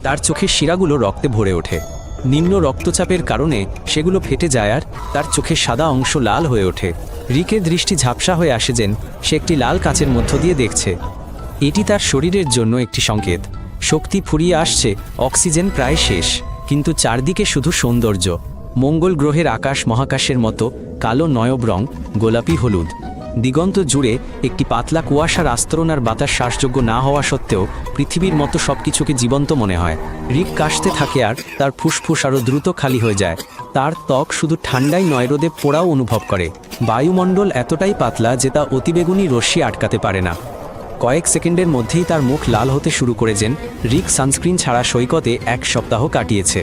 তার চোখের শিরাগুলো রক্তে ভরে ওঠে। নিম্ন রক্তচাপের কারণে সেগুলো ফেটে যায় আর তার চোখের সাদা অংশ লাল হয়ে ওঠে। রিকের দৃষ্টি ঝাপসা হয়ে আসে যেন সে একটি লাল কাচের মধ্য দিয়ে দেখছে। এটি তার শরীরের জন্য একটি সংকেত। শক্তি ফুরিয়ে আসছে, অক্সিজেন প্রায় শেষ, কিন্তু চারদিকে শুধু সৌন্দর্য। মঙ্গল গ্রহের আকাশ মহাকাশের মতো কালো নয়ব রং, গোলাপি হলুদ। দিগন্ত জুড়ে একটি পাতলা কুয়াশার আস্তরণ আর বাতাস শ্বাসযোগ্য না হওয়া সত্ত্বেও পৃথিবীর মতো সবকিছুকে জীবন্ত মনে হয়। রিক কাশতে থাকে আর তার ফুসফুস আরও দ্রুত খালি হয়ে যায়। তার ত্বক শুধু ঠান্ডায় নয়, রোদে পোড়াও অনুভব করে। বায়ুমণ্ডল এতটাই পাতলা যে তা অতিবেগুনি রশ্মি আটকাতে পারে না। কয়েক সেকেন্ডের মধ্যেই তার মুখ লাল হতে শুরু করে যেন রিক সানস্ক্রিন ছাড়া সৈকতে 1 সপ্তাহ কাটিয়েছে।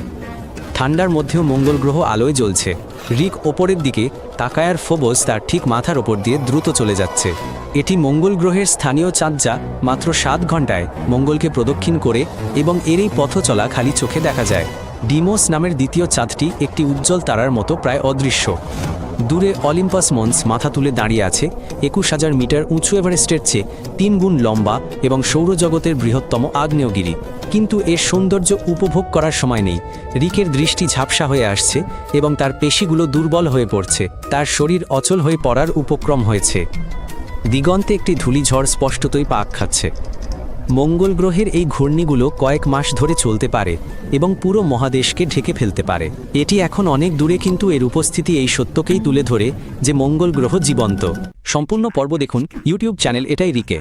ঠান্ডার মধ্যেও মঙ্গল গ্রহ আলোয় জ্বলছে। রিক ওপরের দিকে তাকায় আর ফোবস তার ঠিক মাথার ওপর দিয়ে দ্রুত চলে যাচ্ছে। এটি মঙ্গল গ্রহের স্থানীয় চাঁদ, যা মাত্র 7 ঘন্টায় মঙ্গলকে প্রদক্ষিণ করে, এবং এর এই পথ চলা খালি চোখে দেখা যায়। ডিমোস নামের দ্বিতীয় চাঁদটি একটি উজ্জ্বল তারার মতো প্রায় অদৃশ্য। দূরে অলিম্পাস মন্স মাথা তুলে দাঁড়িয়ে আছে, 21,000 মিটার উঁচু এভারেস্টের চেয়ে 3 গুণ লম্বা এবং সৌরজগতের বৃহত্তম আগ্নেয়গিরি। কিন্তু এর সৌন্দর্য উপভোগ করার সময় নেই। রিকের দৃষ্টি ঝাপসা হয়ে আসছে এবং তার পেশিগুলো দুর্বল হয়ে পড়ছে। তার শরীর অচল হয়ে পড়ার উপক্রম হয়েছে। দিগন্তে একটি ধূলিঝড় স্পষ্টতই পাক খাচ্ছে। মঙ্গল গ্রহের এই ঘূর্ণিগুলো কয়েক মাস ধরে চলতে পারে এবং পুরো মহাদেশকে ঢেকে ফেলতে পারে। এটি এখন অনেক দূরে, কিন্তু এর উপস্থিতি এই সত্যকেই তুলে ধরে যে মঙ্গল গ্রহ জীবন্ত। সম্পূর্ণ পর্ব দেখুন ইউটিউব চ্যানেল এটাই রিকে।